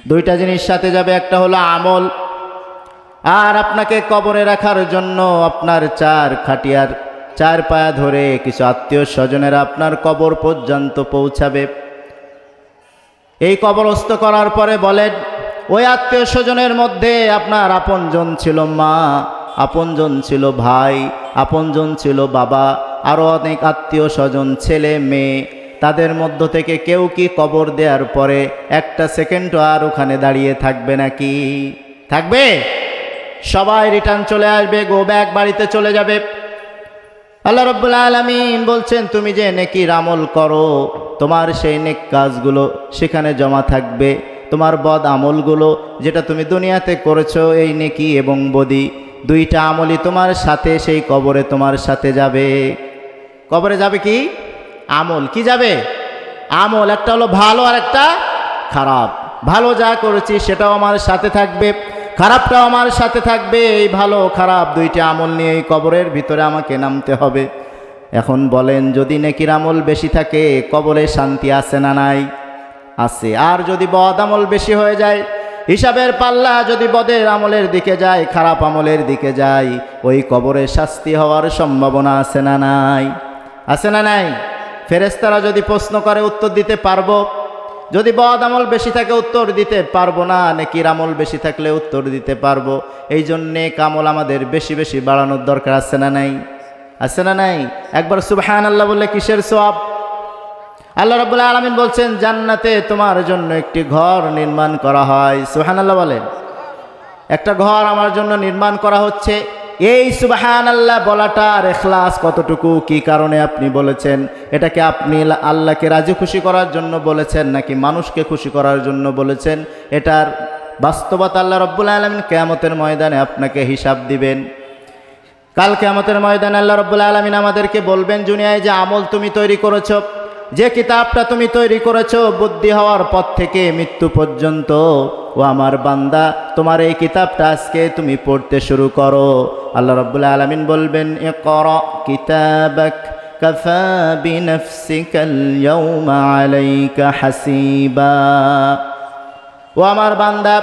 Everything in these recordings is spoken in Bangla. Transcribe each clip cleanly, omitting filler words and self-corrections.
দুইটা জিনিস সাথে যাবে, একটা হলো আমল, আর আপনাকে কবরে রাখার জন্য আপনার খাটিয়ার চার পায়া ধরে কিছু আত্মীয় স্বজনেরা আপনার কবর পর্যন্ত পৌঁছাবে। এই কবরস্থ করার পরে বলেন, ওই আত্মীয় স্বজনের মধ্যে আপনার আপনজন ছিল মা, আপনজন ছিল ভাই, আপনজন ছিল বাবা, আরও অনেক আত্মীয় স্বজন, ছেলে মেয়ে, তাদের মধ্য থেকে কেউ কি কবর দেওয়ার পরে একটা সেকেন্ডও আর ওখানে দাঁড়িয়ে থাকবে নাকি? থাকবে? সবাই রিটার্ন চলে আসবে, গো ব্যাক, বাড়িতে চলে যাবে। আল্লাহ রাব্বুল আলামিন বলছেন, তুমি যে নেকির আমল করো, তোমার সেই নেক কাজগুলো সেখানে জমা থাকবে। তোমার বদ আমলগুলো যেটা তুমি দুনিয়াতে করেছো, এই নেকি এবং বদি দুইটা আমলই তোমার সাথে সেই কবরে তোমার সাথে যাবে। কবরে যাবে কি? আমল। কি যাবে? আমল। একটা হলো ভালো আর একটা খারাপ। ভালো যা করেছি সেটাও আমার সাথে থাকবে, খারাপটাও আমার সাথে থাকবে। এই ভালো খারাপ দুইটা আমল নিয়ে এই কবরের ভিতরে আমাকে নামতে হবে। এখন বলেন, যদি নেকির আমল বেশি থাকে কবরে শান্তি আছে না নাই? আছে। আর যদি বদ আমল বেশি হয়ে যায়, হিসাবের পাল্লা যদি বদের আমলের দিকে যায়, খারাপ আমলের দিকে যায়, ওই কবরে শাস্তি হওয়ার সম্ভাবনা আছে না নাই? আছে না নাই? ফেরেশতারা যদি প্রশ্ন করে উত্তর দিতে পারবো। যদি বদ আমল বেশি থাকে উত্তর দিতে পারবো না, নেকির আমল বেশি থাকলে উত্তর দিতে পারবো। এই জন্যে কামল আমাদের বেশি বেশি বাড়ানোর দরকার আছে না নাই? আছে না নাই? একবার সুবহানাল্লাহ বললে কিসের সওয়াব? আল্লাহ রাব্বুল আলামিন বলছেন, জান্নাতে তোমার জন্য একটি ঘর নির্মাণ করা হয়। সুবহানাল্লাহ বলেন। একটা ঘর আমার জন্য নির্মাণ করা হচ্ছে। এই সুবহানাল্লাহ বলাটার ইখলাস কতটুকু, কি কারণে আপনি বলেছেন? এটাকে আপনি আল্লাহকে রাজি খুশি করার জন্য বলেছেন নাকি মানুষকে খুশি করার জন্য বলেছেন? এটার বাস্তবতা আল্লাহ রাব্বুল আলামিন কিয়ামতের ময়দানে আপনাকে হিসাব দিবেন। কাল কিয়ামতের ময়দানে আল্লাহ রাব্বুল আলামিন আমাদেরকে বলবেন, দুনিয়ায় যে আমল তুমি তৈরি করেছো, যে কিতাবটা তুমি তৈরি করেছো, বুদ্ধি হওয়ার পর থেকে মৃত্যু পর্যন্ত, ও আমার বান্দা, তোমার এই কিতাবটা আজকে তুমি পড়তে শুরু করো। আল্লাহ রাব্বুল আলামিন বলবেন, ইকরা কিতাবাক কাফা বিনাফসিকাল ইয়াওমা আলাইকা হাসিবা। ও আমার বান্দা,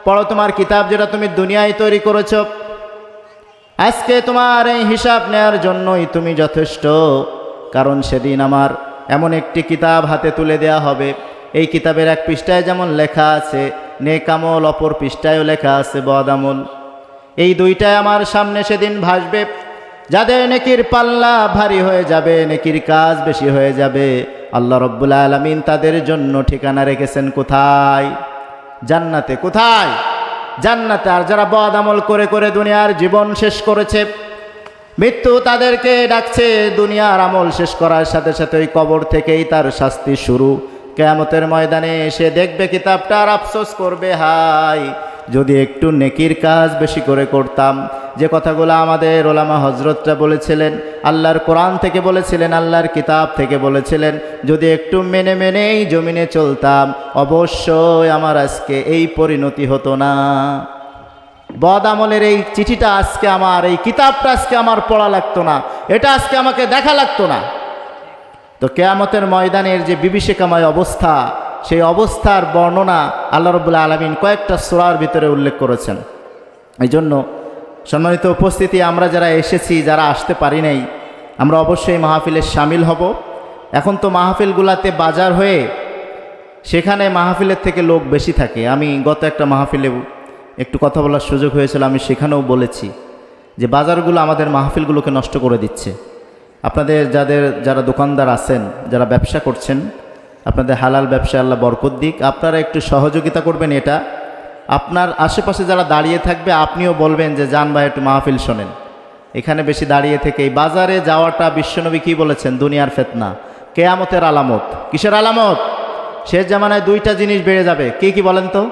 পড়ো তোমার কিতাব যেটা তুমি দুনিয়ায় তৈরি করেছো। আজকে তোমার এই হিসাব নেওয়ার জন্যই তুমি যথেষ্ট। কারণ সেদিন আমার এমন একটি কিতাব হাতে তুলে দেয়া হবে, এই কিতাবের এক পৃষ্ঠায় যেমন লেখা আছে নেক আমল, অপর পৃষ্ঠায়ও লেখা আছে বদ আমল। এই দুইটাই আমার সামনে সেদিন ভাসবে। যাদের নেকির পাল্লা ভারী হয়ে যাবে, নেকির কাজ বেশি হয়ে যাবে, আল্লাহ রাব্বুল আলামিন তাদের জন্য ঠিকানা রেখেছেন কোথায়? জান্নাতে। কোথায়? জান্নাতে। আর যারা বদ আমল করে করে দুনিয়ার জীবন শেষ করেছে, মৃত্যু তাদেরকে ডাকছে, দুনিয়ার আমল শেষ করার সাথে সাথে ওই কবর থেকেই তার শাস্তি শুরু। কিয়ামতের ময়দানে এসে দেখবে কিতাবটা, আর আফসোস করবে, হায় যদি একটু নেকির কাজ বেশি করে করতাম। যে কথাগুলো আমাদের ওলামা হজরতরা বলেছিলেন, আল্লাহর কোরআন থেকে বলেছিলেন, আল্লাহর কিতাব থেকে বলেছিলেন, যদি একটু মেনে মেনেই জমিনে চলতাম, অবশ্যই আমার আজকে এই পরিণতি হতো না। বদ আমলের এই চিঠিটা আজকে আমার, এই কিতাবটা আজকে আমার পড়া লাগতো না, এটা আজকে আমাকে দেখা লাগতো না। তো কিয়ামতের ময়দানের যে বিভীষিকাময় অবস্থা, সেই অবস্থার বর্ণনা আল্লাহ রাব্বুল আলামিন কয়েকটা সূরার ভিতরে উল্লেখ করেছেন। এই জন্য সম্মানিত উপস্থিতি, আমরা যারা এসেছি, যারা আসতে পারি নাই, আমরা অবশ্যই মাহফিলে শামিল হব। এখন তো মাহফিলগুলাতে বাজার হয়ে সেখানে মাহফিলের থেকে লোক বেশি থাকে। আমি গত একটা মাহফিলে একটু কথা বলার সুযোগ হয়েছিল, আমি সেখানেও বলেছি যে বাজারগুলো আমাদের মাহফিলগুলোকে নষ্ট করে দিচ্ছে। আপনাদের যারা দোকানদার আছেন, যারা ব্যবসা করছেন, আপনাদের হালাল ব্যবসা আল্লাহ বরকত দিক, আপনারা একটু সহযোগিতা করবেন। এটা আপনার আশেপাশে যারা দাঁড়িয়ে থাকবে, আপনিও বলবেন যে যান ভাই একটু মাহফিল শোনেন। এখানে বেশি দাঁড়িয়ে থেকে এই বাজারে যাওয়াটা বিশ্বনবী কী বলেছেন? দুনিয়ার ফিতনা, কিয়ামতের আলামত। কিসের আলামত? শেষ জামানায় দুইটা জিনিস বেড়ে যাবে। কি কি বলেন তো?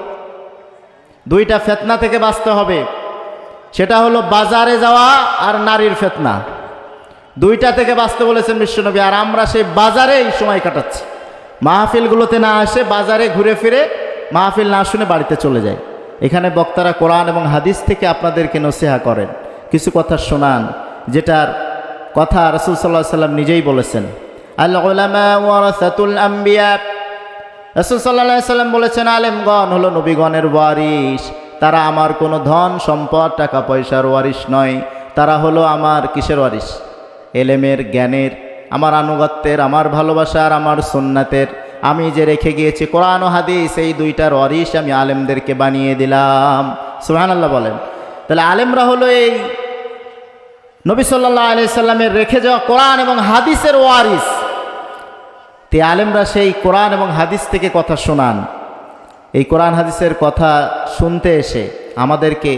দুইটা ফিতনা থেকে বাঁচতে হবে। সেটা হলো বাজারে যাওয়া আর নারীর ফিতনা। দুইটা থেকে বাঁচতে বলেছেন বিশ্বনবী। আর আমরা সেই বাজারেই সময় কাটাচ্ছি, মাহফিলগুলোতে না আসে বাজারে ঘুরে ফিরে মাহফিল না শুনে বাড়িতে চলে যায়। এখানে বক্তারা কোরআন এবং হাদিস থেকে আপনাদেরকে নসিহা করেন, কিছু কথা শোনান, যেটার কথা রাসূল সাল্লাল্লাহু আলাইহি ওয়াসাল্লাম নিজেই বলেছেন, আল উলামা ওয়ারাসাতুল আম্বিয়া। রাসূল সাল্লাল্লাহু আলাইহি সাল্লাম বলেছেন, আলেমগণ হলো নবীগণের ওয়ারিস। তারা আমার কোনো ধন সম্পদ টাকা পয়সার ওয়ারিস নয়, তারা হলো আমার কিসের ওয়ারিস? এলেমের, জ্ঞানের, আমার আনুগত্যের, আমার ভালোবাসার, আমার সুন্নাতের। আমি যে রেখে গিয়েছি কোরআন ও হাদিস, এই দুইটার ওয়ারিস আমি আলেমদেরকে বানিয়ে দিলাম। সুবহানাল্লাহ বলেন। তাহলে আলেমরা হলো এই নবী সাল্লাল্লাহু আলাইহি সাল্লামের রেখে যাওয়া কোরআন এবং হাদিসের ওয়ারিস। তে আলেমরা সেই কোরআন এবং হাদিস থেকে কথা শোনান। এই কোরআন হাদিসের কথা শুনতে এসে আমাদেরকে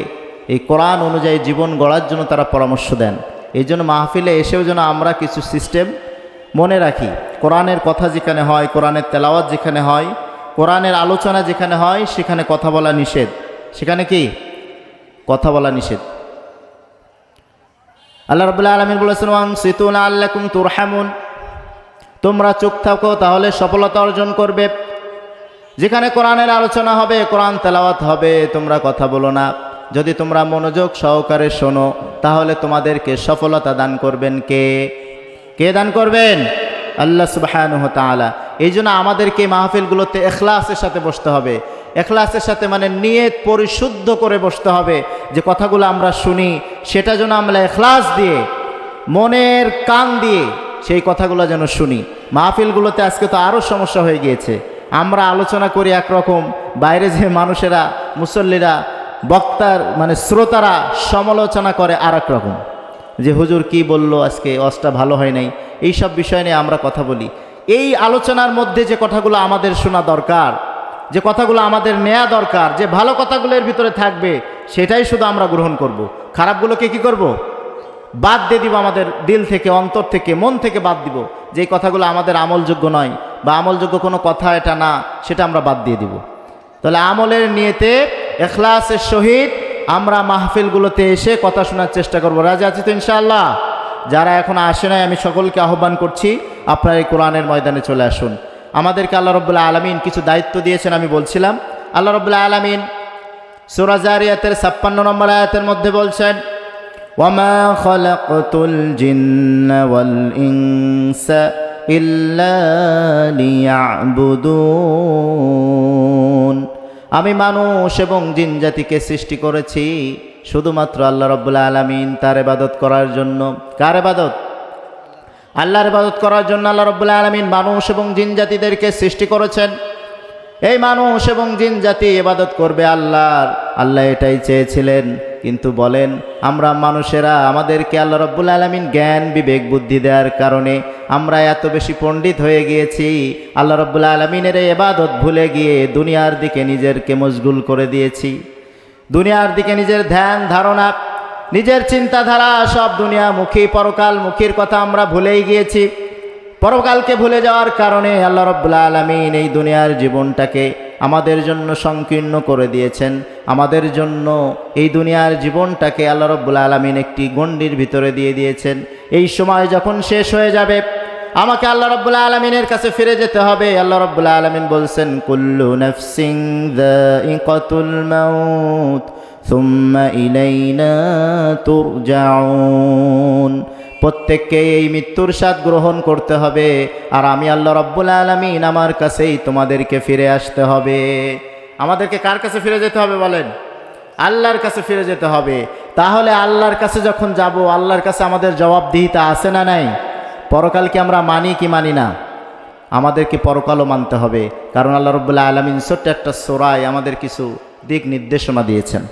এই কোরআন অনুযায়ী জীবন গড়ার জন্য তারা পরামর্শ দেন। এই জন্য মাহফিলে এসেও যেন আমরা কিছু সিস্টেম মনে রাখি। কোরআনের কথা যেখানে হয়, কোরআনের তেলাওয়াত যেখানে হয়, কোরআনের আলোচনা যেখানে হয়, সেখানে কথা বলা নিষেধ। সেখানে কি কথা বলা নিষেধ। আল্লাহ রাব্বুল আলামিন বলেছেন, ওয়ানসিতু লাআল্লাকুম তুরহামুন, তোমরা চুপ থাকো তাহলে সফলতা অর্জন করবে। যেখানে কোরআনের আলোচনা হবে, কোরআন তেলাওয়াত হবে, তোমরা কথা বলো না। যদি তোমরা মনোযোগ সহকারে শোনো, তাহলে তোমাদেরকে সফলতা দান করবেন কে? কে দান করবেন? আল্লাহ সুবহানাহু ওয়া তাআলা। এই জন্য আমাদেরকে মাহফিলগুলোতে ইখলাসের সাথে বসতে হবে। ইখলাসের সাথে মানে নিয়ত পরিশুদ্ধ করে বসতে হবে, যে কথাগুলো আমরা শুনি সেটা যেন আমরা ইখলাস দিয়ে, মনের কান দিয়ে সেই কথাগুলো যেন শুনি। মাহফিলগুলোতে আজকে তো আরও সমস্যা হয়ে গিয়েছে। আমরা আলোচনা করি একরকম, বাইরে যে মানুষেরা, মুসল্লিরা, বক্তার মানে শ্রোতারা সমালোচনা করে আর এক রকম, যে হুজুর কি বলল আজকে, ওয়াজটা ভালো হয় নাই। এই সব বিষয় নিয়ে আমরা কথা বলি। এই আলোচনার মধ্যে যে কথাগুলো আমাদের শোনা দরকার, যে কথাগুলো আমাদের নেয়া দরকার, যে ভালো কথাগুলোর ভিতরে থাকবে, সেটাই শুধু আমরা গ্রহণ করব। খারাপগুলোকে কি করব? বাদ দিয়ে দিব, আমাদের দিল থেকে, অন্তর থেকে, মন থেকে বাদ দিব। যে কথাগুলো আমাদের আমলযোগ্য নয় বা আমলযোগ্য কোনো কথা এটা না, সেটা আমরা বাদ দিয়ে দিব। তাহলে আমলের নিয়তে ইখলাসের সহিত আমরা মাহফিলগুলোতে এসে কথা শোনার চেষ্টা করব। রাজি আছি তো ইনশাআল্লাহ? যারা এখন আসে নাই, আমি সকলকে আহ্বান করছি, আপনারা এই কোরআনের ময়দানে চলে আসুন। আমাদেরকে আল্লাহ রাব্বুল আলামিন কিছু দায়িত্ব দিয়েছেন। আমি বলছিলাম, আল্লাহ রাব্বুল আলামিন সূরা জারিয়াতের 56 নম্বর আয়াতের মধ্যে বলছেন, ওয়ামা খালাকতুল জিন্না ওয়াল ইনসা ইল্লা লিয়াবুদুন, আমি মানুষ এবং জিন জাতিকে সৃষ্টি করেছি শুধুমাত্র আল্লাহ রাব্বুল আলামিন তার ইবাদত করার জন্য। কার ইবাদত? আল্লাহর ইবাদত করার জন্য আল্লাহ রাব্বুল আলামিন মানুষ এবং জিন জাতিদেরকে সৃষ্টি করেছেন। এই মানুষ এবং জিন জাতি ইবাদত করবে আল্লাহর। আল্লাহ এটাই চেয়েছিলেন। কিন্তু বলেন, আমরা মানুষেরা, আমাদেরকে আল্লাহ রাব্বুল আলামিন জ্ঞান বিবেক বুদ্ধি দেওয়ার কারণে আমরা এত বেশি পণ্ডিত হয়ে গিয়েছি, আল্লাহ রাব্বুল আলামিনের এই ইবাদত ভুলে গিয়ে দুনিয়ার দিকে নিজেরকে মশগুল করে দিয়েছি। দুনিয়ার দিকে নিজের ধ্যান ধারণা, নিজের চিন্তাধারা সব দুনিয়ামুখী, পরকালমুখীর কথা আমরা ভুলেই গিয়েছি। পরকালকে ভুলে যাওয়ার কারণে আল্লাহ রাব্বুল আলামিন এই দুনিয়ার জীবনটাকে আমাদের জন্য সংকীর্ণ করে দিয়েছেন। আমাদের জন্য এই দুনিয়ার জীবনটাকে আল্লাহ রাব্বুল আলামিন একটি গণ্ডির ভিতরে দিয়ে দিয়েছেন। এই সময় যখন শেষ হয়ে যাবে, আমাকে আল্লাহ রাব্বুল আলামিনের কাছে ফিরে যেতে হবে। আল্লাহ রাব্বুল আলামিন বলছেন, কুল্লু নাফসিন যায়িকাতুল মাউত সুম্মা ইলাইনা তুরজাউন, প্রত্যেককে এই মৃত্যুর স্বাদ গ্রহণ করতে হবে, আর আমি আল্লাহ রাব্বুল আলামিন আমার কাছেই তোমাদেরকে ফিরে আসতে হবে। আমাদেরকে কার কাছে ফিরে যেতে হবে বলেন? আল্লাহর কাছে ফিরে যেতে হবে। তাহলে আল্লাহর কাছে যখন যাব, আল্লাহর কাছে আমাদের জবাবদিহিতা আছে না নাই? পরকালকে আমরা মানি কি মানি না? আমাদেরকে পরকালও মানতে হবে, কারণ আল্লাহ রাব্বুল আলামিন ছোট্ট একটা সূরায় আমাদের কিছু দিক নির্দেশনা দিয়েছেন।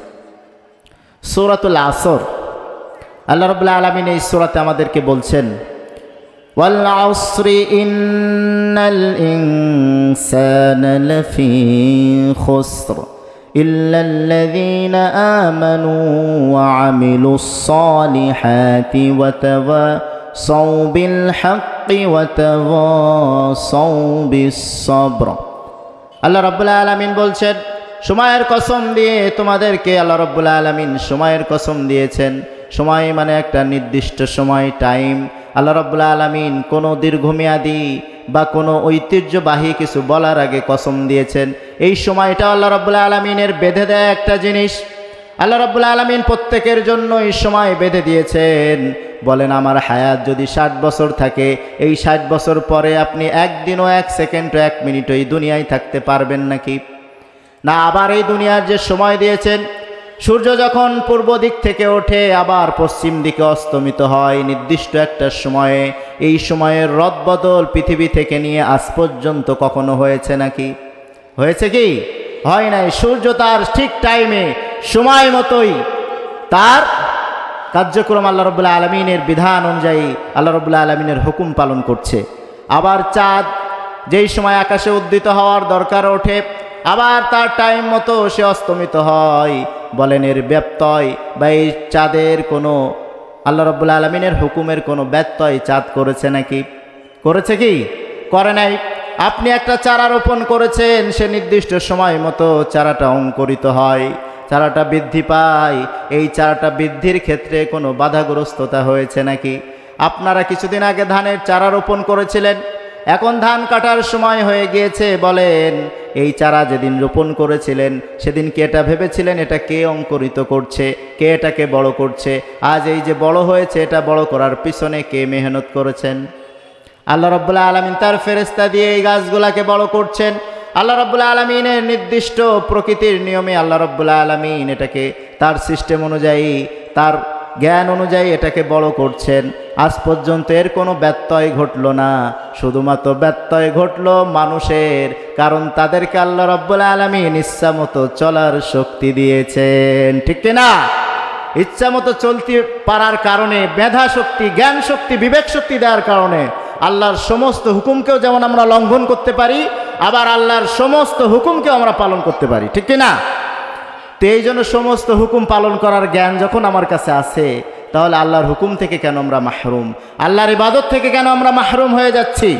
সূরাতুল আসর, আল্লাহ রাব্বুল আলামিন এই সূরাতে আমাদেরকে বলছেন, ওয়াল আসরি ইন্নাল ইনসানা লাফি খুসর ইল্লাল্লাযীনা আমানু ওয়া আমিলুস সালিহাতি ওয়া তাওয়াসাউ বিল হাক্কি ওয়া তাওয়াসাউ বিস সাবর। আল্লাহ রাব্বুল আলামিন বলছেন, সময়ের কসম দিয়ে তোমাদেরকে আল্লাহ রাব্বুল আলামিন সময়ের কসম দিয়েছেন। সময় মানে একটা নির্দিষ্ট সময়, টাইম। আল্লাহ রাব্বুল আলামিন কোনো দীর্ঘমেয়াদী বা কোনো ঐতিহ্যবাহী কিছু বলার আগে কসম দিয়েছেন। এই সময়টা আল্লাহ রাব্বুল আলামিনের বেঁধে দেয়া একটা জিনিস। আল্লাহ রাব্বুল আলামিন প্রত্যেকের জন্য এই সময় বেঁধে দিয়েছেন। বলেন আমার হায়াত যদি 60 বছর থাকে, এই 60 বছর পরে আপনি একদিনও 1 সেকেন্ডও 1 মিনিটও এই দুনিয়ায় থাকতে পারবেন নাকি? না, আবার এই দুনিয়ার যে সময় দিয়েছেন, সূর্য যখন পূর্ব দিক থেকে ওঠে আবার পশ্চিম দিকে অস্তমিত হয় নির্দিষ্ট একটা সময়ে, এই সময়ের রদবদল পৃথিবী থেকে নিয়ে আজ পর্যন্ত কখনো হয়েছে নাকি? হয়েছে কি? হয় নাই। সূর্য তার ঠিক টাইমে সময় মতোই তার কার্যক্রম আল্লাহ রাব্বুল আলামিনের বিধান অনুযায়ী আল্লাহ রাব্বুল আলামিনের হুকুম পালন করছে। আবার চাঁদ যেই সময় আকাশে উদ্দিত হওয়ার দরকার ওঠে, আবার তার টাইম মতো সে অস্তমিত হয়। বলেন এর ব্যত্যয় বা এই চাঁদের কোনো আল্লাহ রাব্বুল আলামিনের হুকুমের কোনো ব্যত্যয় চাঁদ করেছে নাকি? করেছে কি? করে নাই। আপনি একটা চারা রোপণ করেছেন, সে নির্দিষ্ট সময় মতো চারাটা অঙ্কুরিত হয়, চারাটা বৃদ্ধি পায়। এই চারাটা বৃদ্ধির ক্ষেত্রে কোনো বাধাগ্রস্ততা হয়েছে নাকি? আপনারা কিছুদিন আগে ধানের চারা রোপণ করেছিলেন, এখন ধান কাটার সময় হয়ে গিয়েছে। বলেন এই চারা যেদিন রোপণ করেছিলেন সেদিন কি এটা ভেবেছিলেন এটা কে অঙ্কুরিত করছে, কে এটাকে বড় করছে? আজ এই যে বড় হয়েছে, এটা বড় করার পিছনে কে মেহনত করেছেন? আল্লাহ রাব্বুল আলামিন তার ফেরেশতা দিয়ে এই গাছগুলাকে বড় করছেন। আল্লাহ রাব্বুল আলামিনের নির্দিষ্ট প্রকৃতির নিয়মে আল্লাহ রাব্বুল আলামিন এটাকে তার সিস্টেম অনুযায়ী, তার জ্ঞান অনুযায়ী এটাকে বড় করছেন। আজ পর্যন্ত এর কোনো ব্যত্যয় ঘটল না। শুধুমাত্র ব্যত্যয় ঘটল মানুষের, কারণ তাদেরকে আল্লাহ রাব্বুল আলামিন ইচ্ছা মতো চলার শক্তি দিয়েছেন, ঠিক কিনা? ইচ্ছা মতো চলতে পারার কারণে, মেধা শক্তি, জ্ঞান শক্তি, বিবেক শক্তি দেওয়ার কারণে আল্লাহর সমস্ত হুকুমকেও যেমন আমরা লঙ্ঘন করতে পারি, আবার আল্লাহর সমস্ত হুকুমকেও আমরা পালন করতে পারি, ঠিক কিনা? তো এই জন্য সমস্ত হুকুম পালন করার জ্ঞান যখন আমার কাছে আছে, তাহলে আল্লাহর হুকুম থেকে কেন আমরা মাহরুম? আল্লাহর ইবাদত থেকে কেন আমরা মাহরুম হয়ে যাচ্ছি?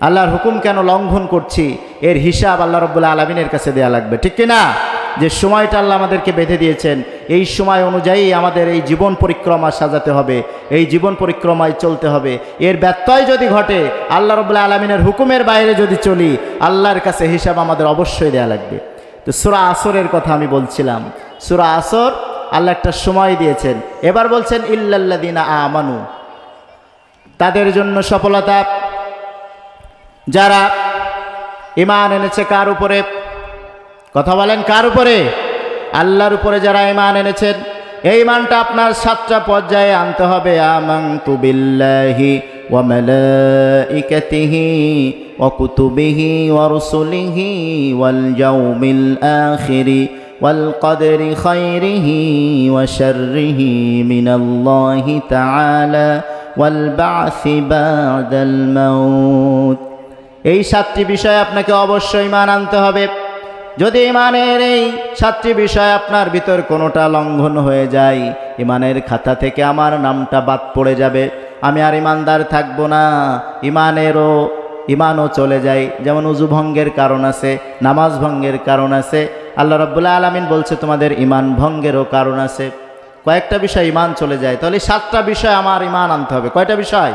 আল্লাহর হুকুম কেন লঙ্ঘন করছি? এর হিসাব আল্লাহ রাব্বুল আলামিনের কাছে দেয়া লাগবে, ঠিক কিনা? যে সময়টা আল্লাহ আমাদেরকে বেঁধে দিয়েছেন, এই সময় অনুযায়ী আমাদের এই জীবন পরিক্রমা সাজাতে হবে, এই জীবন পরিক্রমায় চলতে হবে। এর ব্যত্যয় যদি ঘটে, আল্লাহ রাব্বুল আলামিনের হুকুমের বাইরে যদি চলি, আল্লাহর কাছে হিসাব আমাদের অবশ্যই দেয়া লাগবে। তো সূরা আসরের কথা আমি বলছিলাম। সূরা আসর আল্লাহ একটা সময় দিয়েছেন, এবার বলছেন ইল্লাল্লাযিনা আমানু, তাদের জন্য সফলতা। যারা ঈমান এনেছে কার উপরে? কথা বলেন, কার উপরে? আল্লাহর উপরে যারা ঈমান এনেছেন, এই ঈমানটা আপনার 7টা পর্যায়ে আনতে হবে। আমানতু বিল্লাহি ওয়া মালাইকাতিহি ওয়া কুতুবিহি ওয়া রুসুলিহি ওয়াল ইয়াউমিল আখিরি ওয়াল কদরি খাইরিহি ওয়া শাররিহি মিনাল্লাহি তাআলা ওয়াল বা'সি বা'দাল মাউত। এই 7টি বিষয়ে আপনাকে অবশ্যই ঈমান আনতে হবে। যদি ঈমানের এই 7টি বিষয় আপনার ভিতর কোনোটা লঙ্ঘন হয়ে যায়, ঈমানের খাতা থেকে আমার নামটা বাদ পড়ে যাবে, আমি আর ঈমানদার থাকবো না। ঈমানও চলে যায়। যেমন ওযু ভঙ্গের কারণ আছে, নামাজ ভঙ্গের কারণ আছে। আল্লাহ রাব্বুল আলামিন বলছে তোমাদের ঈমান ভঙ্গেরও কারণ আছে। কয়েকটা বিষয় ঈমান চলে যায়, তাহলে 7টা বিষয় আমার ঈমান আনতে হবে। কয়টা বিষয়?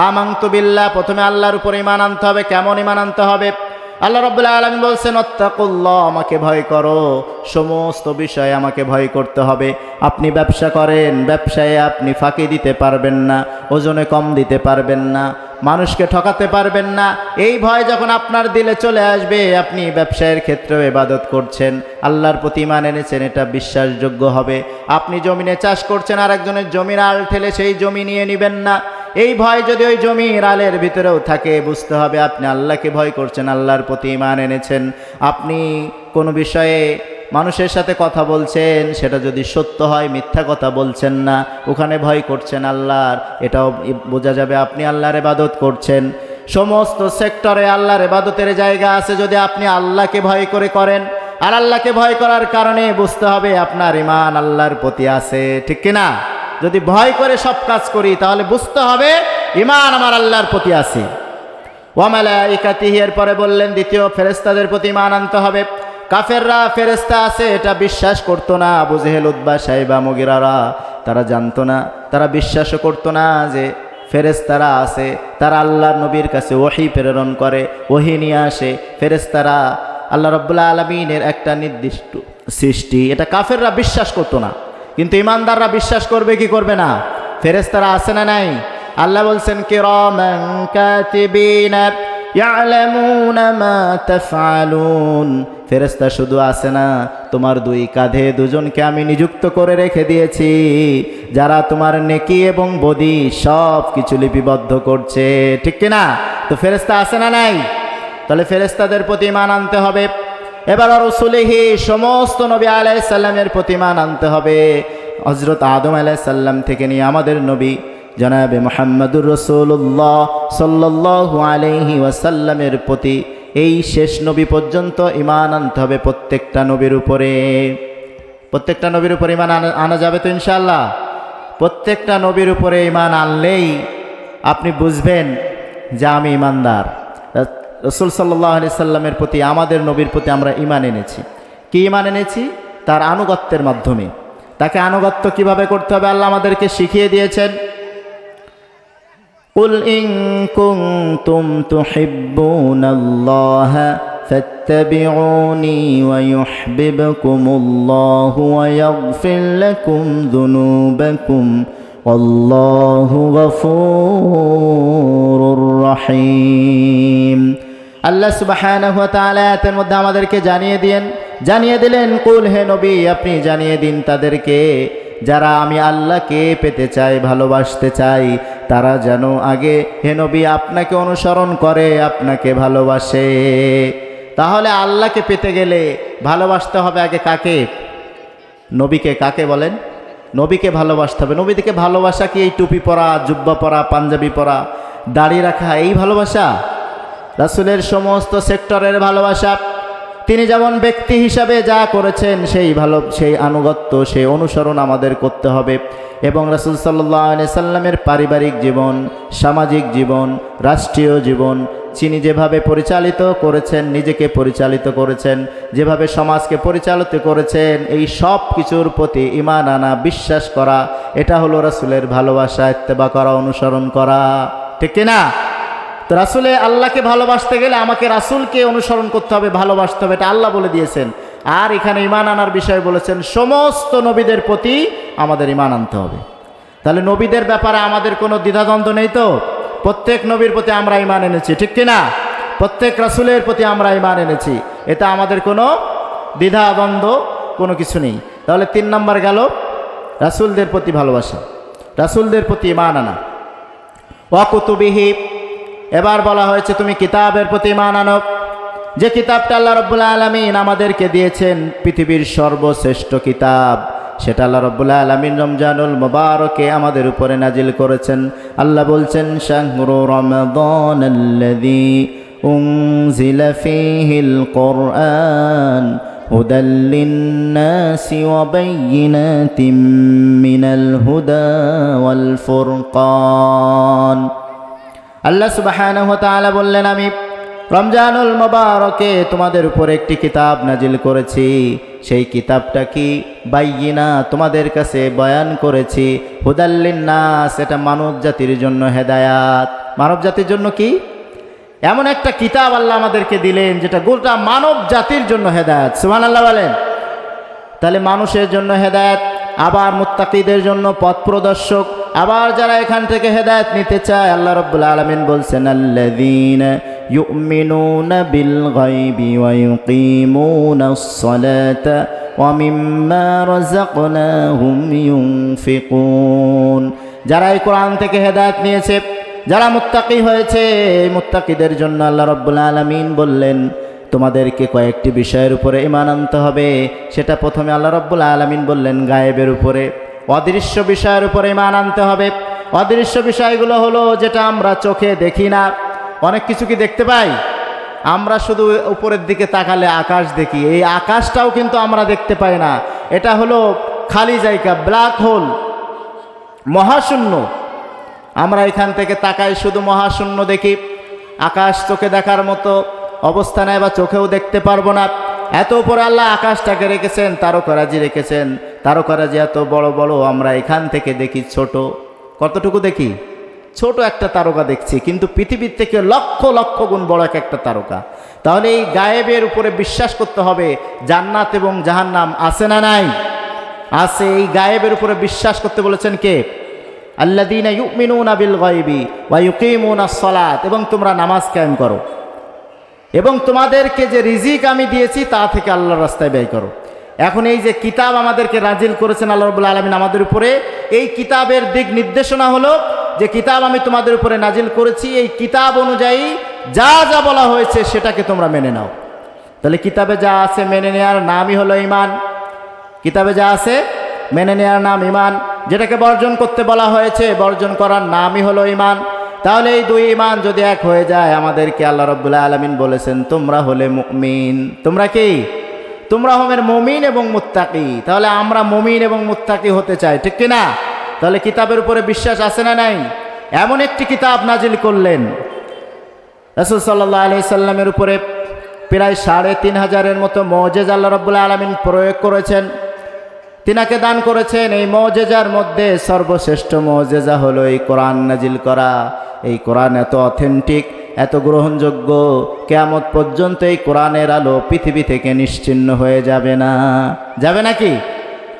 আমানতু বিল্লাহ, প্রথমে আল্লাহর উপরে ঈমান আনতে হবে। কেমন ঈমান আনতে হবে? আল্লাহ রাব্বুল আলামিন বলছেন ওয়াত্তাকুল্লাহ, আমাকে ভয় করো। সমস্ত বিষয়ে আমাকে ভয় করতে হবে। আপনি ব্যবসা করেন, ব্যবসায় আপনি ফাঁকি দিতে পারবেন না, ওজনে কম দিতে পারবেন না, মানুষকে ঠকাতে পারবেন না। এই ভয় যখন আপনার দিলে চলে আসবে, আপনি ব্যবসায়ের ক্ষেত্রেও ইবাদত করছেন, আল্লাহর প্রতি ঈমান এনেছেন, এটা বিশ্বাসযোগ্য হবে। আপনি জমিনে চাষ করছেন, আর একজনের জমির আল ঠেলে সেই জমি নিয়ে নেবেন না। এই ভয় যদি ওই জমির আলের ভিতরেও থাকে, বুঝতে হবে আপনি আল্লাহকে ভয় করছেন, আল্লাহর প্রতি ঈমান এনেছেন। আপনি কোনো বিষয়ে মানুষের সাথে কথা বলছেন, সেটা যদি সত্য হয়, মিথ্যা কথা বলছেন না, ওখানে ভয় করছেন আল্লাহর, এটাও বোঝা যাবে আপনি আল্লাহর ইবাদত করছেন। সমস্ত সেক্টরে আল্লাহর ইবাদতের জায়গা আছে। যদি আপনি আল্লাহকে ভয় করে করেন, আর আল্লাহকে ভয় করার কারণে বুঝতে হবে আপনার ঈমান আল্লাহর প্রতি আছে, ঠিক কিনা? যদি ভয় করে সব কাজ করি, তাহলে বুঝতে হবে ঈমান আমার আল্লাহর প্রতি আছে। ওয়া মালাইকাতিহি, এরপরে বললেন দ্বিতীয়, ফেরেশতাদের প্রতি ঈমান আনতে হবে। কাফেররা ফেরেশতা আছে এটা বিশ্বাস করতো না। আবু জেহেল, উতবা, শাইবা, মুগিরারা তারা জানতো না, তারা বিশ্বাসও করতো না যে ফেরেশতারা আছে। তারা আল্লাহর নবীর কাছে ওহী প্রেরণ করে, ওহী নিয়ে আসে। ফেরেশতারা আল্লাহ রাব্বুল আলামিনের একটা নির্দিষ্ট সৃষ্টি, এটা কাফেররা বিশ্বাস করতো না। কিন্তু ঈমানদাররা বিশ্বাস করবে কি করবে না? ফেরেশতারা আছে না নাই? আল্লাহ বলছেন কিরামান কাতিবিনা ইয়ালামুনা মা তাফআলুন। ফেরেশতা শুধু আছে না, তোমার দুই কাঁধে দুজনকে আমি নিযুক্ত করে রেখে দিয়েছি, যারা তোমার নেকি এবং বদি সব কিছু লিপিবদ্ধ করছে, ঠিক কিনা? তো ফেরেশতা আছে না নাই? তাহলে ফেরেশতাদের প্রতি ঈমান আনতে হবে। এবার রাসূলিহি সমস্ত নবী আলাইহিস সালামের প্রতি ঈমান আনতে হবে। হযরত আদম আলাইহিস সালাম থেকে নিয়ে আমাদের নবী জনাবে মুহাম্মদুর রাসূলুল্লাহ সাল্লাল্লাহু আলাইহি ওয়াসাল্লামের প্রতি, এই শেষ নবী পর্যন্ত ঈমান আনতে হবে প্রত্যেকটা নবীর উপরে। প্রত্যেকটা নবীর উপরে ঈমান আনা যাবে তো ইনশাআল্লাহ? প্রত্যেকটা নবীর উপরে ঈমান আনলেই আপনি বুঝবেন যে আমি ঈমানদার। রাসূল সাল্লাল্লাহু আলাইহি সাল্লামের প্রতি, আমাদের নবীর প্রতি আমরা ঈমান এনেছি। কি ঈমান এনেছি? তার আনুগত্যের মাধ্যমে। তাকে আনুগত্য কিভাবে করতে হবে আল্লাহ আমাদেরকে শিখিয়ে দিয়েছেন। কুল ইন কুনতুম তুহিব্বুনাল্লাহা ফাত্তাবিউনি ওয়া ইউহিব্বুকুমুল্লাহু ওয়া ইয়াগফির লাকুম যুনুবাকুম ওয়াল্লাহু গফুরুর রহিম। আল্লাহ সুবহানাহু ওয়া তাআলা এর মধ্যে আমাদেরকে জানিয়ে দিলেন, কুল, হে নবী আপনি জানিয়ে দিন তাদেরকে, যারা আমি আল্লাহকে পেতে চাই, ভালোবাসতে চাই, তারা যেন আগে হে নবী আপনাকে অনুসরণ করে, আপনাকে ভালোবাসে। তাহলে আল্লাহকে পেতে গেলে ভালোবাসতে হবে আগে কাকে? নবীকে। কাকে বলেন? নবীকে ভালোবাসতে হবে। নবীকে ভালোবাসা কি এই টুপি পরা, জুব্বা পরা, পাঞ্জাবি পরা, দাড়ি রাখা, এই ভালোবাসা? রাসূলের সমস্ত সেক্টরের ভালোবাসা। তিনি যেমন ব্যক্তি হিসাবে যা করেছেন সেই আনুগত্য, সেই অনুসরণ আমাদের করতে হবে। এবং রাসূল সাল্লাল্লাহু আলাইহি সাল্লামের পারিবারিক জীবন, সামাজিক জীবন, রাষ্ট্রীয় জীবন তিনি যেভাবে পরিচালিত করেছেন, নিজেকে পরিচালিত করেছেন, যেভাবে সমাজকে পরিচালিত করেছেন, এই সব কিছুর প্রতি ঈমান আনা, বিশ্বাস করা, এটা হলো রাসূলের ভালোবাসা, ইত্তেবা করা, অনুসরণ করা, ঠিক কিনা? তো রাসূলে আল্লাহকে ভালোবাসতে গেলে আমাকে রাসূলকে অনুসরণ করতে হবে, ভালোবাসতে হবে, এটা আল্লাহ বলে দিয়েছেন। আর এখানে ঈমান আনার বিষয় বলেছেন সমস্ত নবীদের প্রতি আমাদের ঈমান আনতে হবে। তাহলে নবীদের ব্যাপারে আমাদের কোনো দ্বিধাদ্বন্দ্ব নেই তো? প্রত্যেক নবীর প্রতি আমরা ঈমান এনেছি, ঠিক কিনা? প্রত্যেক রাসূলের প্রতি আমরা ঈমান এনেছি, এটা আমাদের কোনো দ্বিধাদ্বন্দ্ব কোনো কিছু নেই। তাহলে 3 নম্বর গেল রাসূলদের প্রতি ভালোবাসা, রাসূলদের প্রতি ঈমান আনা। ওয়া কুতুবিহি, এবার বলা হয়েছে তুমি কিতাবের প্রতি ঈমান আনো, যে কিতাবটা আল্লাহ রাব্বুল আলামিন আমাদেরকে দিয়েছেন, পৃথিবীর সর্বশ্রেষ্ঠ কিতাব, সেটা আল্লাহ রাব্বুল আলামিন রমজানুল মুবারকে আমাদের উপরে নাজিল করেছেন। আল্লাহ বলছেন শাহরু রমাদানাল্লাযী উনজিলা ফীহিল কুরআন হুদাল লিন্নাসি ওয়া বায়্যিনাতিম মিনাল হুদা ওয়াল ফুরকান। আল্লাহ সুবহানাহু ওয়া তাআলা বললেন, আমি রমজানুল মুবারকে তোমাদের উপরে একটি কিতাব নাজিল করেছি। সেই কিতাবটা কি? বায়্যিনা, তোমাদের কাছে বয়ান করেছি। হুদাল লিন্নাস, এটা মানব জাতির জন্য হেদায়াত। মানব জাতির জন্য কি? এমন একটা কিতাব আল্লাহ আমাদেরকে দিলেন যেটা গোটা মানব জাতির জন্য হেদায়াত। সুবহানাল্লাহ বলেন। তাহলে মানুষের জন্য হেদায়াত, আবার মুত্তাকিদের জন্য পথ প্রদর্শক, আবার যারা এখান থেকে হেদায়েত নিতে চায়, আল্লাহ রাব্বুল আলামিন বলছেন আল্লাযীনা ইউমিনুনা বিল গায়বি ওয়া ইউকিমুনাস সালাতা ওয়া মিম্মা রাযাকনাহুম ইউনফিকুন। যারা এই কোরআন থেকে হেদায়েত নিয়েছে, যারা মুত্তাকি হয়েছে, এই মুত্তাকিদের জন্য আল্লাহ রাব্বুল আলামিন বললেন তোমাদেরকে কয়েকটি বিষয়ের উপরে ঈমান আনতে হবে। সেটা প্রথমে আল্লাহ রাব্বুল আলামিন বললেন গায়েবের উপরে, অদৃশ্য বিষয়ের উপরে ঈমান আনতে হবে। অদৃশ্য বিষয়গুলো হলো যেটা আমরা চোখে দেখি না। অনেক কিছু কি দেখতে পাই? আমরা শুধু উপরের দিকে তাকালে আকাশ দেখি, এই আকাশটাও কিন্তু আমরা দেখতে পাই না। এটা হলো খালি জায়গা, ব্ল্যাক হোল, মহাশূন্য। আমরা এখান থেকে তাকাই শুধু মহাশূন্য দেখি, আকাশ চোখে দেখার মতো অবস্থা নেই, বা চোখেও দেখতে পারবো না। এত উপরে আল্লাহ আকাশটাকে রেখেছেন, তারকারাজি রেখেছেন, তারকারাজি এত বড় বড়, আমরা এখান থেকে দেখি ছোট। কতটুকু দেখি? ছোট একটা তারকা দেখছি, কিন্তু পৃথিবীর থেকে লক্ষ লক্ষ গুণ বড় একটা তারকা। তাহলে এই গায়েবের উপরে বিশ্বাস করতে হবে। জান্নাত এবং জাহান্নাম আছে না নাই? আছে। এই গায়েবের উপরে বিশ্বাস করতে বলেছেন কে? আল্লাযীনা ইউমিনুনা বিল গায়বি ওয়া ইউকিমুনাস সালাত, এবং তোমরা নামাজ কায়েম করো, এবং তোমাদেরকে যে রিজিক আমি দিয়েছি তা থেকে আল্লাহর রাস্তায় ব্যয় করো। এখন এই যে কিতাব আমাদেরকে নাজিল করেছেন আল্লাহ রাব্বুল আলামিন আমাদের উপরে, এই কিতাবের দিক নির্দেশনা হলো যে কিতাব আমি তোমাদের উপরে নাজিল করেছি, এই কিতাব অনুযায়ী যা যা বলা হয়েছে সেটাকে তোমরা মেনে নাও। তাহলে কিতাবে যা আছে মেনে নেওয়ার নামই হলো ঈমান। কিতাবে যা আছে মেনে নেওয়ার নাম ঈমান, যেটাকে বর্জন করতে বলা হয়েছে বর্জন করার নামই হলো ঈমান। তাহলে এই দুই ঈমান যদি এক হয়ে যায়, আমাদেরকে আল্লাহ রাব্বুল আলামিন বলেছেন তোমরা হলে মুমিন। তোমরা কি? তোমরা হবেন মুমিন এবং মুত্তাকি। তাহলে আমরা মুমিন এবং মুত্তাকি হতে চাই, ঠিক কি না? তাহলে কিতাবের উপরে বিশ্বাস আছে না নাই? এমন একটি কিতাব নাজিল করলেন রাসূল সাল্লাল্লাহু আলাইহি সাল্লামের উপরে প্রায় ৩৫০০-এর মতো মুজিজা আল্লাহ রাব্বুল আলামিন প্রয়োগ করেছেন, তিনাকে দান করেছেন। এই মুজিজার মধ্যে সর্বশ্রেষ্ঠ মুজিজা হলো এই কোরআন নাজিল করা। এই কোরআন এত অথেন্টিক, এত গ্রহণযোগ্য, কিয়ামত পর্যন্ত এই কোরআনের আলো পৃথিবী থেকে নিশ্চিহ্ন হয়ে যাবে না। যাবে নাকি?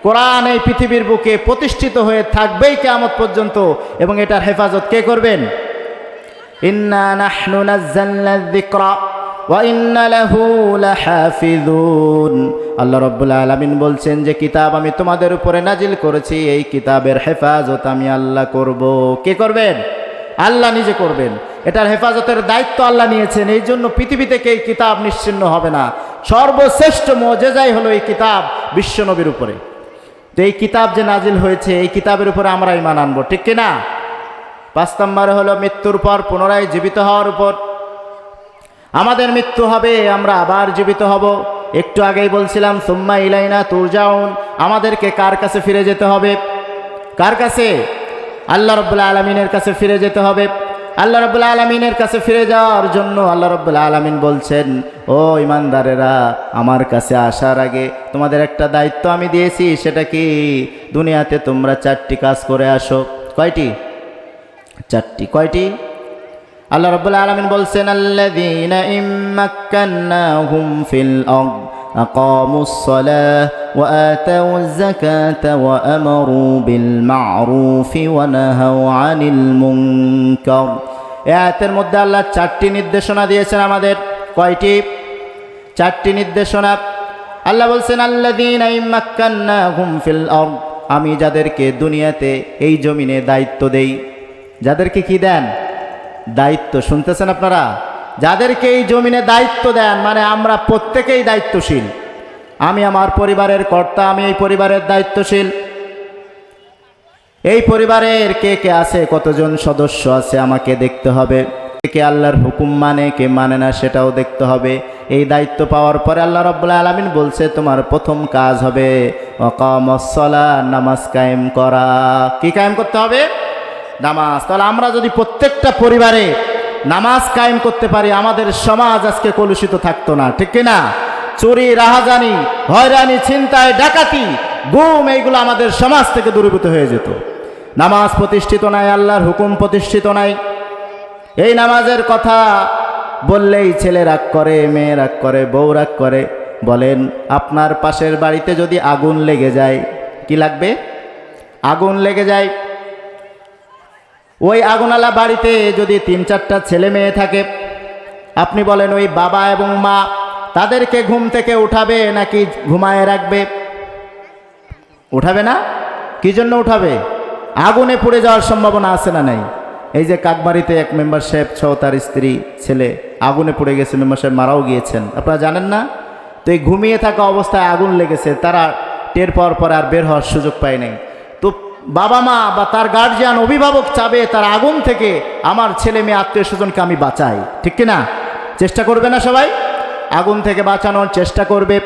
কোরআন এই পৃথিবীর বুকে প্রতিষ্ঠিত হয়ে থাকবেই কিয়ামত পর্যন্ত, এবং এটার হেফাজত কে করবেন? ইন্না নাহনু নাযালনা যিকরা ওয়া ইন্না লাহু লাহাফিযুন। আল্লাহ রাব্বুল আলামিন বলছেন যে কিতাব আমি তোমাদের উপরে নাজিল করেছি, এই কিতাবের হেফাজত আমি আল্লাহ করব। কে করবেন? আল্লাহ নিজে করবেন। এটার হেফাজতের দায়িত্ব আল্লাহ নিয়েছেন। এই জন্য পৃথিবী থেকে এই কিতাব নিশ্চিহ্ন হবে না। সর্বশ্রেষ্ঠ মুজিজাই হলো এই কিতাব বিশ্বনবীর উপরে। তো এই কিতাব যে নাজিল হয়েছে, এই কিতাবের উপরে আমরা ঈমান আনবো, ঠিক কি না? ৫ নম্বরে হলো মৃত্যুর পর পুনরায় জীবিত হওয়ার উপর। আমাদের মৃত্যু হবে, আমরা আবার জীবিত হব। একটু আগেই বলছিলাম সুম্মা ইলাইনা তুরজাউন, আমাদেরকে কার কাছে ফিরে যেতে হবে? কার কাছে? আল্লাহ রাব্বুল আলামিনের কাছে ফিরে যেতে হবে। আল্লাহ রাব্বুল আলামিনের কাছে ফিরে যাওয়ার জন্য আল্লাহ রাব্বুল আলামিন বলছেন, ও ঈমানদারেরা, আমার কাছে আসার আগে তোমাদের একটা দায়িত্ব আমি দিয়েছি। সেটা কি? দুনিয়াতে তোমরা 4টি কাজ করে আসো। কয়টি? 4টি। কয়টি? আল্লাহ রাব্বুল আলামিন বলছেন, আল্লাযীনা ইম্মাক্কান্নাহুম ফিল আরদ আকামুস সালাহ ওয়া আতাউয যাকাতা ওয়া আমারু বিল মা'রুফি ওয়া নাহাউ আনিল মুনকার। এই আয়াতের মধ্যে আল্লাহ 4টি নির্দেশনা দিয়েছেন আমাদের। কয়টি? 4টি নির্দেশনা। আল্লাহ বলছেন, আল্লাযীনা ইম্মাক্কান্নাহুম ফিল আরদ, আমি যাদেরকে দুনিয়াতে এই জমিনে দায়িত্ব দেই। যাদেরকে কি দেন? দায়িত্ব। শুনতেছেন আপনারা? যাদেরকে এই জমিনে দায়িত্ব দেন, মানে আমরা প্রত্যেকেই দায়িত্বশীল। আমি আমার পরিবারের কর্তা, আমি এই পরিবারের দায়িত্বশীল। এই পরিবারের কে কে আছে, কতজন সদস্য আছে আমাকে দেখতে হবে। কে আল্লাহর হুকুম মানে, কে মানে না সেটাও দেখতে হবে। এই দায়িত্ব পাওয়ার পরে আল্লাহ রাব্বুল আলামিন বলছে তোমার প্রথম কাজ হবে ওয়াকামাস সালাহ, নামাজ কায়েম করা। কি কায়েম করতে হবে? নামাজ। তাহলে আমরা যদি প্রত্যেকটা পরিবারে নামাজ কায়েম করতে পারি, আমাদের সমাজ আজকে কলুষিত থাকতো না, ঠিক কি না? চুরি, রাহাজানি, হয়রানি, ছিনতাই, ডাকাতি, গুম, এইগুলো আমাদের সমাজ থেকে দূরীভূত হয়ে যেত। নামাজ প্রতিষ্ঠিত নাই, আল্লাহর হুকুম প্রতিষ্ঠিত নাই। এই নামাজের কথা বললেই ছেলে রাগ করে, মেয়ে রাগ করে, বউ রাগ করে। বলেন, আপনার পাশের বাড়িতে যদি আগুন লেগে যায়, কি লাগবে? আগুন লেগে যায়। ওই আগুনালা বাড়িতে যদি 3-4টা ছেলে মেয়ে থাকে, আপনি বলেন ওই বাবা এবং মা তাদেরকে ঘুম থেকে উঠাবে নাকি ঘুমায় রাখবে? উঠাবে না? কি জন্য উঠাবে? আগুনে পুড়ে যাওয়ার সম্ভাবনা আছে না নাই? এই যে কাকবাড়িতে এক মেম্বার সাহেব সহ তার স্ত্রী ছেলে আগুনে পুড়ে গেছে, মেম্বার সাহেব মারাও গিয়েছেন, আপনারা জানেন না? তো এই ঘুমিয়ে থাকা অবস্থায় আগুন লেগেছে, তারা টের পাওয়ার পরে আর বের হওয়ার সুযোগ পায় নাই। তো বাবা মা বা তার গার্জিয়ান, অভিভাবক চাবে তার আগুন থেকে আমার ছেলে মেয়ে আত্মীয় স্বজনকে আমি বাঁচাই, ঠিক কিনা? চেষ্টা করবে না সবাই? আগুন থেকে বাঁচানোর চেষ্টা করবে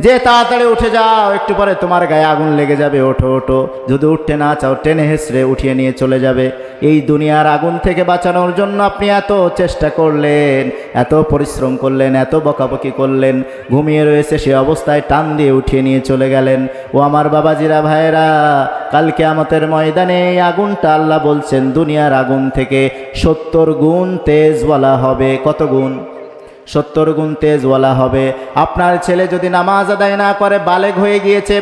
যে তাড়াতাড়ি উঠে যাও, একটু পরে তোমার গায়ে আগুন লেগে যাবে, ওঠো ওঠো। যদি উঠতে না চাও টেনে হেসড়ে উঠিয়ে নিয়ে চলে যাবে। এই দুনিয়ার আগুন থেকে বাঁচানোর জন্য আপনি এত চেষ্টা করলেন, এত পরিশ্রম করলেন, এত বকাবকি করলেন, ঘুমিয়ে রয়েছে সে অবস্থায় টান দিয়ে উঠিয়ে নিয়ে চলে গেলেন। ও আমার বাবাজিরা, ভাইরা, কাল কিয়ামতের ময়দানে এই আগুনটা আল্লাহ বলছেন দুনিয়ার আগুন থেকে 70 গুণ তেজ বলা হবে। কত গুণ? 70 গুণ তেজ বলা হবে। আপনার ছেলে যদি নামাজ আদায় না করে, বালেগ হয়ে গিয়েছে,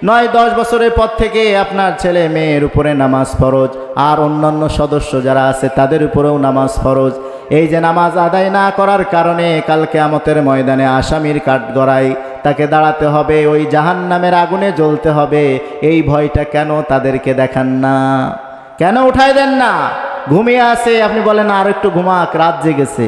9-10 বছরের পর থেকে আপনার ছেলে মেয়ের উপরে নামাজ ফরজ, আর অন্যান্য সদস্য যারা আছে তাদের উপরেও নামাজ ফরজ। এই যে নামাজ আদায় না করার কারণে কাল কিয়ামতের ময়দানে আসামির কাঠগড়ায় তাকে দাঁড়াতে হবে, ওই জাহান্নামের আগুনে জ্বলতে হবে, এই ভয়টা কেন তাদেরকে দেখান না? কেন উঠায় দেন না? ঘুমিয়ে আছে, আপনি বলেন আর একটু ঘুমাক, রাত জেগেছে।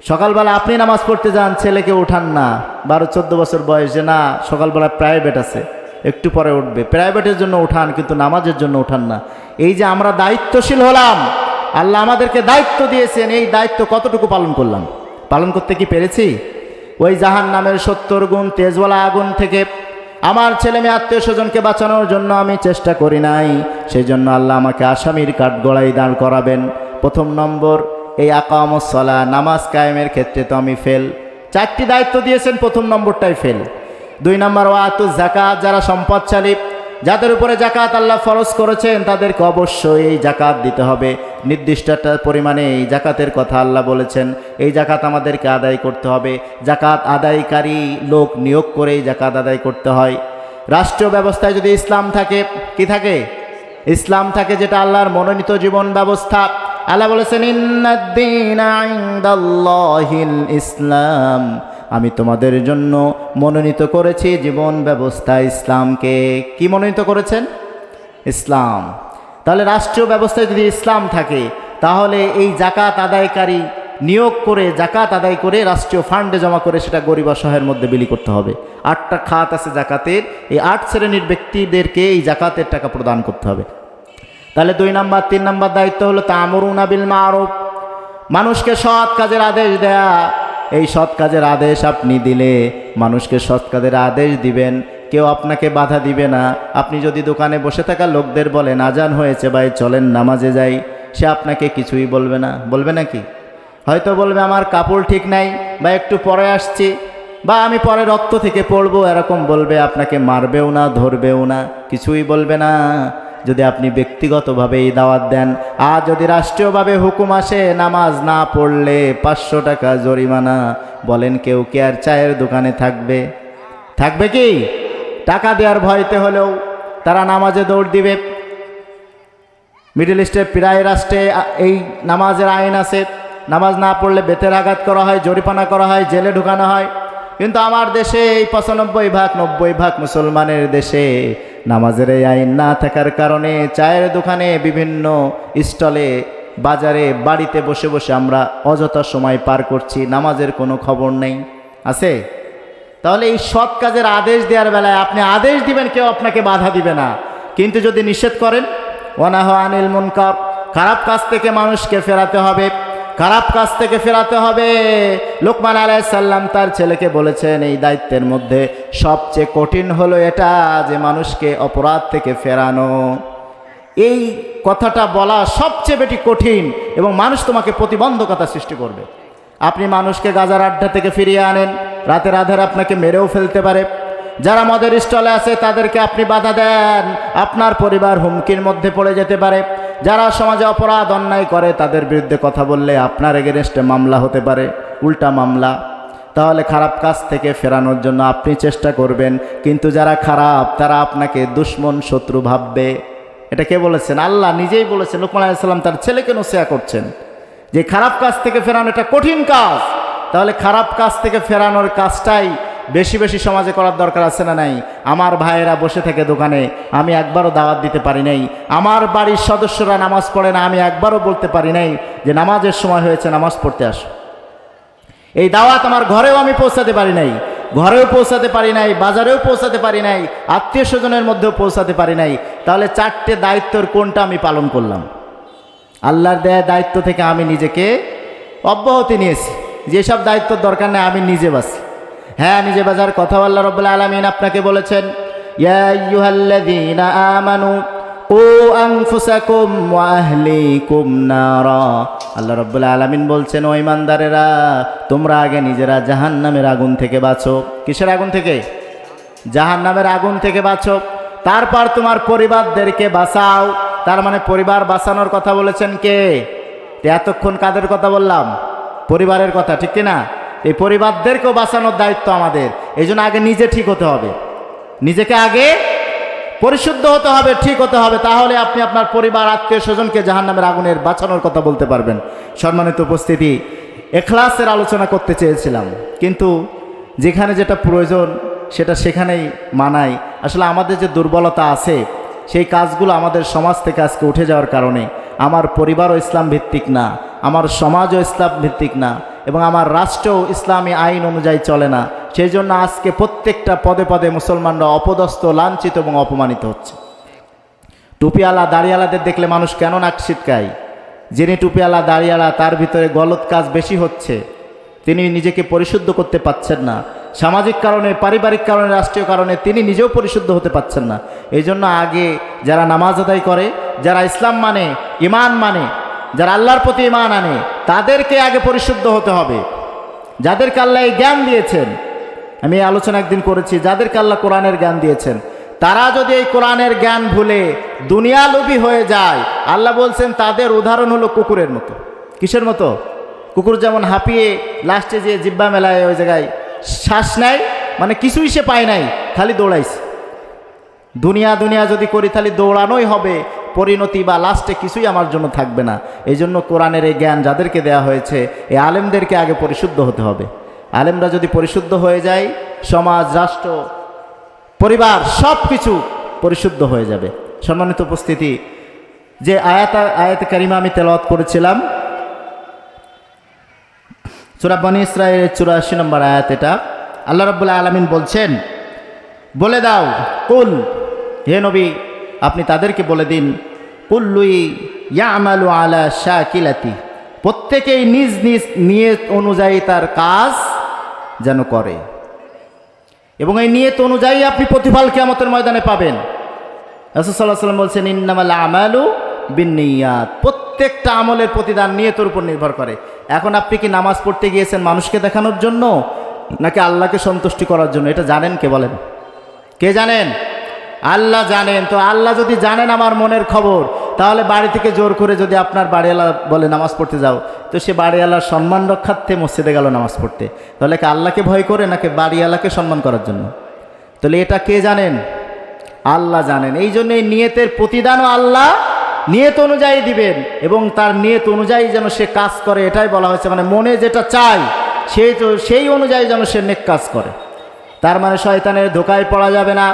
সকালবেলা আপনি নামাজ পড়তে যান, ছেলেকে উঠান না, 12-14 বছর বয়সে, না সকালবেলা প্রাইভেট আছে একটু পরে উঠবে, প্রাইভেটের জন্য উঠান, কিন্তু নামাজের জন্য উঠান না। এই যে আমরা দায়িত্বশীল হলাম, আল্লাহ আমাদেরকে দায়িত্ব দিয়েছেন, এই দায়িত্ব কতটুকু পালন করলাম? পালন করতে কি পেরেছি? ওই জাহান্নামের 70 গুণ তেজওয়ালা আগুন থেকে আমার ছেলে মেয়ে আত্মীয় স্বজনকে বাঁচানোর জন্য আমি চেষ্টা করি নাই, সেই জন্য আল্লাহ আমাকে আসামির কাঠগড়ায় দাঁড় করাবেন। প্রথম নম্বর, এই আকামুস সালাহ, নামাজ কায়েমের ক্ষেত্রে তো আমি ফেল। 4টি দায়িত্ব দিয়েছেন, প্রথম নম্বরটাই ফেল। 2 নম্বর, ওয়াতুজ যাকাত, যারা সম্পদশালী, যাদের উপরে জাকাত আল্লাহ ফরজ করেছেন, তাদেরকে অবশ্যই এই জাকাত দিতে হবে। নির্দিষ্ট একটা পরিমাণে এই জাকাতের কথা আল্লাহ বলেছেন, এই জাকাত আমাদেরকে আদায় করতে হবে। জাকাত আদায়কারী লোক নিয়োগ করে এই জাকাত আদায় করতে হয়। রাষ্ট্রীয় ব্যবস্থায় যদি ইসলাম থাকে, কি থাকে? ইসলাম থাকে, যেটা আল্লাহর মনোনীত জীবন ব্যবস্থা। আল্লাহ বলেছেন, ইন্নাদ-দীনা ইনদাল্লাহিল ইসলাম, আমি তোমাদের জন্য মনোনীত করেছি জীবন ব্যবস্থা ইসলামকে। কি মনোনীত করেছেন? ইসলাম। তাহলে রাষ্ট্রীয় ব্যবস্থায় যদি ইসলাম থাকে, তাহলে এই জাকাত আদায়কারী নিয়োগ করে, জাকাত আদায় করে রাষ্ট্রীয় ফান্ডে জমা করে সেটা গরিব অসহায়ের মধ্যে বিলি করতে হবে। 8টা খাত আছে জাকাতের, এই 8 শ্রেণীর ব্যক্তিদেরকে এই জাকাতের টাকা প্রদান করতে হবে। তাহলে 2 নম্বর 3 নম্বর দায়িত্ব হলো তা'মুরুনা বিল মা'রুফ, মানুষকে সৎ কাজের আদেশ দেয়া। এই সৎ কাজের আদেশ আপনি দিলে, মানুষকে সৎ কাজের আদেশ দিবেন, কেউ আপনাকে বাধা দিবে না। আপনি যদি দোকানে বসে থাকা লোকদের বলেন আজান হয়েছে ভাই চলেন নামাজে যাই, সে আপনাকে কিছুই বলবে না। বলবে নাকি? হয়তো বলবে আমার কাপড় ঠিক নাই, বা একটু পরে আসছি, বা আমি পরে রক্ত থেকে পড়বো, এরকম বলবে। আপনাকে মারবেও না, ধরবেও না, কিছুই বলবে না, যদি আপনি ব্যক্তিগতভাবে এই দাওয়াত দেন। আর যদি রাষ্ট্রীয়ভাবে হুকুম আসে নামাজ না পড়লে 500 টাকা জরিমানা, বলেন কেউ কি আর চায়ের দোকানে থাকবে? থাকবে কি? টাকা দেওয়ার ভয়তে হলেও তারা নামাজে দৌড় দিবে। মিডল ইস্টের প্রায় রাষ্ট্রে এই নামাজের আইন আছে, নামাজ না পড়লে বেতের আঘাত করা হয়, জরিমানা করা হয়, জেলে ঢুকানো হয়। কিন্তু আমার দেশে, এই 95-90% মুসলমানের দেশে নামাজের এই আইন না থাকার কারণে চায়ের দোকানে, বিভিন্ন স্টলে, বাজারে, বাড়িতে বসে বসে আমরা অযথা সময় পার করছি, নামাজের কোনো খবর নেই। আছে? তাহলে এই সৎ কাজের আদেশ দেওয়ার বেলায় আপনি আদেশ দিবেন, কেউ আপনাকে বাধা দিবে না। কিন্তু যদি নিষেধ করেন, ওয়ানাহু আনিল মুনকার, খারাপ কাজ থেকে মানুষকে ফেরাতে হবে, খারাপ কাজ থেকে ফেরাতে হবে। লোকমান আলাইহিস সালাম তার ছেলেকে বলেছেন, এই দায়িত্বের মধ্যে সবচেয়ে কঠিন হলো এটা, যে মানুষকে অপরাধ থেকে ফেরানো। এই কথাটা বলা সবচেয়ে বেশি কঠিন, এবং মানুষ তোমাকে প্রতিবন্ধকতা সৃষ্টি করবে। আপনি মানুষকে গাজার আড্ডা থেকে ফিরিয়ে আনেন, রাতের আধারে আপনাকে মেরেও ফেলতে পারে। যারা মদের স্টলে আছে তাদেরকে আপনি বাধা দেন, আপনার পরিবার হুমকির মধ্যে পড়ে যেতে পারে। যারা সমাজে অপরাধ অন্যায় করে তাদের বিরুদ্ধে কথা বললে আপনার এগেনস্টে মামলা হতে পারে, উল্টা মামলা। তাহলে খারাপ কাজ থেকে ফেরানোর জন্য আপনি চেষ্টা করবেন, কিন্তু যারা খারাপ তারা আপনাকে দুশমন, শত্রু ভাববে। এটা কে বলেছেন? আল্লাহ নিজেই বলেছেন। লোকমান আলাইহিস সালাম তার ছেলেকে নসিহত করছেন যে খারাপ কাজ থেকে ফেরানো এটা কঠিন কাজ। তাহলে খারাপ কাজ থেকে ফেরানোর কাজটাই বেশি বেশি সমাজে করার দরকার আছে না নাই? আমার ভাইয়েরা বসে থেকে দোকানে, আমি একবারও দাওয়াত দিতে পারি নাই। আমার বাড়ির সদস্যরা নামাজ পড়ে না, আমি একবারও বলতে পারি নাই যে নামাজের সময় হয়েছে, নামাজ পড়তে আসো। এই দাওয়াত আমার ঘরেও আমি পৌঁছাতে পারি নাই, ঘরেও পৌঁছাতে পারি নাই, বাজারেও পৌঁছাতে পারি নাই, আত্মীয় স্বজনের মধ্যেও পৌঁছাতে পারি নাই। তাহলে 4টে দায়িত্বের কোনটা আমি পালন করলাম? আল্লাহর দেয়া দায়িত্ব থেকে আমি নিজেকে অব্যাহতি নিয়েছি, যেসব দায়িত্বর দরকার নেই আমি নিজে বাঁচি। হ্যাঁ, নিজে বাজার কথা আল্লাহ রাব্বুল আলামিন আপনাকে বলেছেন, ইয়া আইয়ুহাল্লাযীনা আমানু কু আনফুসাকুম ওয়া আহলিকুম নারা। আল্লাহ রাব্বুল আলামিন বলছেন, ও ঈমানদারেরা, তোমরা আগে নিজেরা জাহান্নামের আগুন থেকে বাঁচো। কিসের আগুন থেকে? জাহান্নামের আগুন থেকে বাঁচো, তারপর তোমার পরিবারদেরকে বাঁচাও। তার মানে পরিবার বাঁচানোর কথা বলেছেন কে? এতক্ষণ কাদের কথা বললাম? পরিবারের কথা, ঠিক কিনা? এই পরিবারদেরকেও বাঁচানোর দায়িত্ব আমাদের। এই জন্য আগে নিজে ঠিক হতে হবে, নিজেকে আগে পরিশুদ্ধ হতে হবে, ঠিক হতে হবে, তাহলে আপনি আপনার পরিবার আত্মীয় স্বজনকে জাহান্নামের আগুনের বাঁচানোর কথা বলতে পারবেন। সম্মানিত উপস্থিতি, ইখলাসের আলোচনা করতে চেয়েছিলাম, কিন্তু যেখানে যেটা প্রয়োজন সেটা সেখানেই মানাই। আসলে আমাদের যে দুর্বলতা আছে সেই কাজগুলো আমাদের সমাজ থেকে আজকে উঠে যাওয়ার কারণে আমার পরিবারও ইসলাম ভিত্তিক না, আমার সমাজও ইসলাম ভিত্তিক না, এবং আমার রাষ্ট্রও ইসলামী আইন অনুযায়ী চলে না। সেই জন্য আজকে প্রত্যেকটা পদে পদে মুসলমানরা অপদস্থ, লাঞ্ছিত এবং অপমানিত হচ্ছে। টুপিওয়ালা দাড়িওয়ালাদের দেখলে মানুষ কেন নাক ছিটকায়? যিনি টুপিওয়ালা দাড়িওয়ালা তার ভিতরে গলত কাজ বেশি হচ্ছে, তিনি নিজেকে পরিশুদ্ধ করতে পাচ্ছেন না। সামাজিক কারণে, পারিবারিক কারণে, রাষ্ট্রীয় কারণে তিনি নিজেও পরিশুদ্ধ হতে পাচ্ছেন না। এই জন্য আগে যারা নামাজ আদায় করে, যারা ইসলাম মানে, ইমান মানে, যারা আল্লাহর প্রতি ইমান আনে, তাদেরকে আগে পরিশুদ্ধ হতে হবে। যাদেরকে আল্লাহ এই জ্ঞান দিয়েছেন, আমি এই আলোচনা একদিন করেছি, যাদেরকে আল্লাহ কোরআনের জ্ঞান দিয়েছেন, তারা যদি এই কোরআনের জ্ঞান ভুলে দুনিয়ালোভী হয়ে যায়, আল্লাহ বলছেন তাদের উদাহরণ হলো কুকুরের মতো। কিসের মতো? কুকুর যেমন হাঁপিয়ে লাস্টে যে জিব্বা মেলায় ওই জায়গায় শ্বাস নেয়, মানে কিছুই সে পায় নাই, খালি দৌড়াইছে। দুনিয়া দুনিয়া যদি করি তাহলে দৌড়ানোই হবে, পরিণতি বা লাস্টে কিছুই আমার জন্য থাকবে না। এই জন্য কোরআনের এই জ্ঞান যাদেরকে দেয়া হয়েছে, এই আলেমদেরকে আগে পরিশুদ্ধ হতে হবে। আলেমরা যদি পরিশুদ্ধ হয়ে যায়, সমাজ, রাষ্ট্র, পরিবার সব কিছু পরিশুদ্ধ হয়ে যাবে। সম্মানিত উপস্থিতি, যে আয়াতে কারিমা আমি তেলাওয়াত করেছিলাম, সূরা বনী ইসরাঈলের 84 নম্বর আয়াত, এটা আল্লাহ রাব্বুল আলামিন বলছেন, বলে দাও, কুল, হে নবী আপনি তাদেরকে বলে দিন, কুল্লুই ইয়ামালু আলা শাকিলাতি, প্রত্যেকেই নিজ নিজ নিয়ত অনুযায়ী তার কাজ যেন করে, এবং এই নিয়ত অনুযায়ী আপনি প্রতিফল কিয়ামতের ময়দানে পাবেন। রাসূল সাল্লাল্লাহু আলাইহি ওয়াসাল্লাম বলছেন, ইন্নামাল আমালু বিন্নিয়াত, প্রত্যেকটা আমলের প্রতিদান নিয়তের উপর নির্ভর করে। এখন আপনি কি নামাজ পড়তে গিয়েছেন মানুষকে দেখানোর জন্য নাকি আল্লাহকে সন্তুষ্টি করার জন্য? এটা জানেন কে? বলেন, কে জানেন? আল্লাহ জানেন। তো আল্লাহ যদি জানেন আমার মনের খবর, তাহলে বাড়ি থেকে জোর করে যদি আপনার বাড়িওয়ালা বলে নামাজ পড়তে যাও, তো সে বাড়িওয়ালার সম্মান রক্ষার্থে মসজিদে গেল নামাজ পড়তে, তাহলে কি আল্লাহকে ভয় করে নাকি বাড়িওয়ালাকে সম্মান করার জন্য? তাহলে এটা কে জানেন? আল্লাহ জানেন। এই জন্য এই নিয়তের প্রতিদানও আল্লাহ নিয়ত অনুযায়ী দিবেন, এবং তার নিয়ত অনুযায়ী যেন সে কাজ করে, এটাই বলা হয়েছে। মানে মনে যেটা চায় সেই অনুযায়ী যেন সে নেক কাজ করে। তার মানে শয়তানের ধোকায় পড়া যাবে না।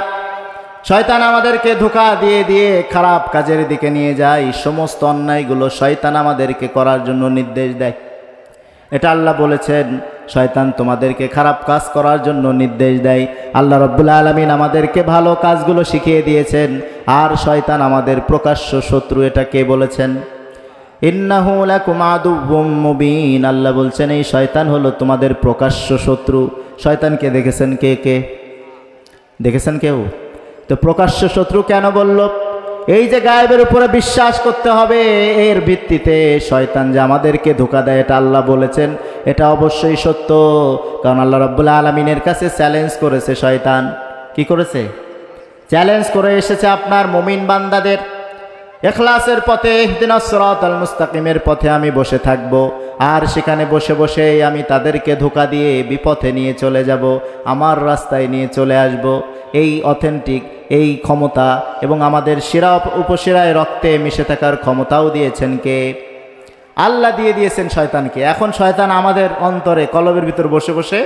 শয়তান আমাদেরকে ধোঁকা দিয়ে দিয়ে খারাপ কাজের দিকে নিয়ে যায়। সমস্ত অন্যায়গুলো শয়তান আমাদেরকে করার জন্য নির্দেশ দেয়। এটা আল্লাহ বলেছেন, শয়তান তোমাদেরকে খারাপ কাজ করার জন্য নির্দেশ দেয়। আল্লাহ রাব্বুল আলামিন আমাদেরকে ভালো কাজগুলো শিখিয়ে দিয়েছেন, আর শয়তান আমাদের প্রকাশ্য শত্রু। এটা কে বলেছেন? ইন্নাহু লাকুম আদুউম মুবিন, আল্লাহ বলছেন এই শয়তান হলো তোমাদের প্রকাশ্য শত্রু। শয়তানকে দেখেছেন কে? কে দেখেছেন? কেউ? তো প্রকাশ্য শত্রু কেন বলল? এই যে গায়েবের উপরে বিশ্বাস করতে হবে, এর ভিত্তিতে শয়তান যে আমাদেরকে ধোঁকা দেয়, এটা আল্লাহ বলেছেন, এটা অবশ্যই সত্য। কারণ আল্লাহ রাব্বুল আলামিনের কাছে চ্যালেঞ্জ করেছে শয়তান। কি করেছে? চ্যালেঞ্জ করে এসেছে আপনার মুমিন বান্দাদের, ইখলাসের পথে, ইহদিনাস সিরাতাল মুস্তাকিমের পথে আমি বসে থাকব, আর সেখানে বসে বসে আমি তাদেরকে ধোঁকা দিয়ে বিপথে নিয়ে চলে যাব, আমার রাস্তায় নিয়ে চলে আসব। এই অথেন্টিক এই ক্ষমতা এবং আমাদের শিরা উপশিরায় রক্তে মিশে থাকার ক্ষমতাও দিয়েছেন কে? আল্লাহ দিয়ে দিয়েছেন শয়তানকে। এখন শয়তান আমাদের অন্তরে, কলবের ভিতর বসে বসে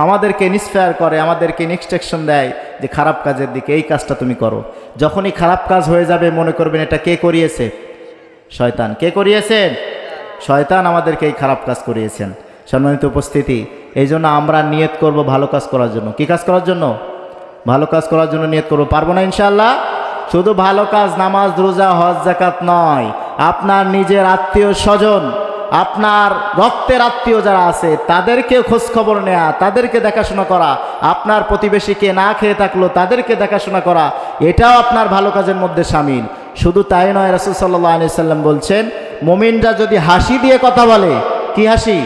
আমাদেরকে ইন্সপায়ার করে, আমাদেরকে ইনস্ট্রাকশন দেয় যে খারাপ কাজের দিকে, এই কাজটা তুমি করো। যখনই খারাপ কাজ হয়ে যাবে মনে করবেন এটা কে করিয়েছে? শয়তান। কে করিয়েছেন? শয়তান আমাদেরকে এই খারাপ কাজ করিয়েছেন। সম্মানিত উপস্থিতি, এই জন্য আমরা নিয়ত করব ভালো কাজ করার জন্য। কি কাজ করার জন্য? ভালো কাজ করার জন্য নিয়ত করব। পারবো না ইনশাআল্লাহ? শুধু ভালো কাজ, নামাজ, রোজা, হজ, যাকাত নয়, আপনার নিজের আত্মীয় স্বজন, আপনার রক্তের আত্মীয় যারা আছে তাদেরকে খোঁজ খবর নেয়া, তাদেরকে দেখাশোনা করা, আপনার প্রতিবেশীকে না খেয়ে থাকলো তাদেরকে দেখাশোনা করা, এটাও আপনার ভালো কাজের মধ্যে শামিল। শুধু তাই নয়, রাসূল সাল্লাল্লাহু আলাইহি সাল্লাম বলছেন, মুমিনরা যদি হাসি দিয়ে কথা বলে, কি হাসি?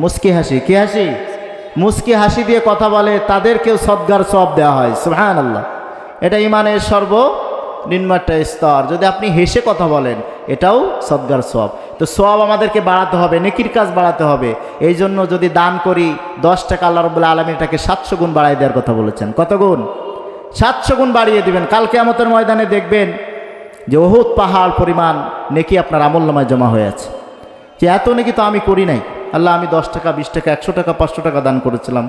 মুস্কি হাসি। কি হাসি? মুস্কি হাসি দিয়ে কথা বলে, তাদেরকেও সদগার সওয়াব দেওয়া হয়। সুবহানাল্লাহ। এটা ইমানের সর্বনিম্ন একটা স্তর। যদি আপনি হেসে কথা বলেন, এটাও সদগার সওয়াব। তো সওয়াব আমাদেরকে বাড়াতে হবে, নেকির কাজ বাড়াতে হবে। এই জন্য যদি দান করি 10 টাকা, আল্লাহ রাব্বুল আলামিন এটাকে 700 গুণ বাড়ায় দেওয়ার কথা বলেছেন। কত গুণ? 700 গুণ বাড়িয়ে দিবেন। কাল কিয়ামতের ময়দানে দেখবেন যে উহুদ পাহাড় পরিমাণ নেকি আপনার আমলনামায় জমা হয়ে আছে। যে এত নেকি তো আমি করি নাই, আল্লাহ আমি 10 টাকা 20 টাকা 100 টাকা 500 টাকা দান করেছিলাম,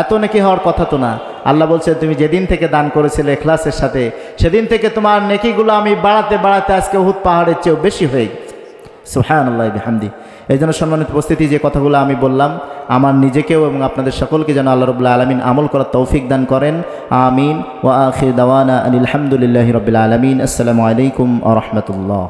এত নেকি হওয়ার কথা তো না। আল্লাহ বলছে তুমি যেদিন থেকে দান করেছিলে ইখলাসের সাথে, সেদিন থেকে তোমার নেকিগুলো আমি বাড়াতে বাড়াতে আজকে উহুদ পাহাড়ের চেয়েও বেশি হয়ে গেছে। সুবহানাল্লাহ বিহামদি। এই জন্য সম্মানিত উপস্থিতি, যে কথাগুলো আমি বললাম আমার নিজেকেও এবং আপনাদের সকলকে যেন আল্লাহ রাব্বুল আলামিন আমল করার তৌফিক দান করেন। আমিন। ওয়া আখির দাওয়ানা আনিল হামদুলিল্লাহি রাব্বিল আলামিন। আসসালামু আলাইকুম ওয়া রাহমাতুল্লাহ।